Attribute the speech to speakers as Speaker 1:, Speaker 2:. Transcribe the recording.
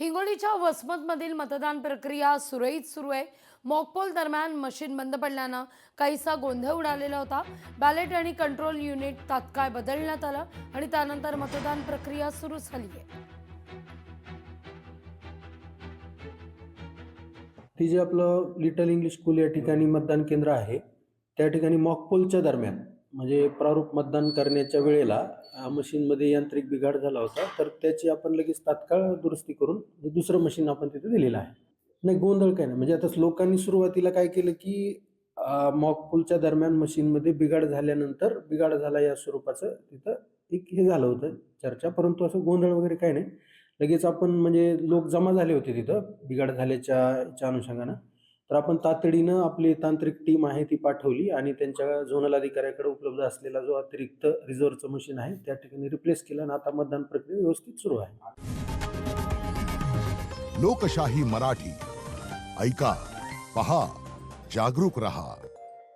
Speaker 1: हिंगोलीच्या वसमतमधील मतदान प्रक्रिया सुरळीत सुरू आहे. मॉकपोल दरम्यान मशीन बंद पडल्यानं काहीसा गोंधळ उडालेला होता. बॅलेट आणि कंट्रोल युनिट तात्काळ बदलण्यात आलं आणि त्यानंतर मतदान प्रक्रिया सुरू झाली आहे.
Speaker 2: ती जे आपलं लिटल इंग्लिश स्कूल या ठिकाणी मतदान केंद्र आहे, त्या ठिकाणी मॉकपोलच्या दरम्यान म्हणजे प्रारूप मतदान करण्याच्या वेळेला मशीनमध्ये यांत्रिक बिघाड झाला होता. तर त्याची आपण लगेच तात्काळ दुरुस्ती करून दुसरं मशीन आपण तिथे दिलेलं आहे. नाही, गोंधळ काय नाही. म्हणजे आता लोकांनी सुरुवातीला काय केलं की मॉकपोलच्या दरम्यान मशीनमध्ये बिघाड झाल्यानंतर बिघाड झाला या स्वरूपाचं तिथं एक हे झालं होतं चर्चा. परंतु असं गोंधळ वगैरे काय नाही. लगेच आपण म्हणजे लोक जमा झाले होते तिथं बिघाड झाल्याच्या अनुषंगानं. तर आपण तातडीनं आपली तांत्रिक टीम आहे ती पाठवली आणि त्यांच्या झोनल अधिकाऱ्याकडे उपलब्ध असलेला जो अतिरिक्त रिझर्व्हचं मशीन आहे त्या ठिकाणी रिप्लेस केलं आणि आता मतदान प्रक्रिया व्यवस्थित सुरू आहे.
Speaker 3: लोकशाही मराठी ऐका, पहा, जागरूक रहा.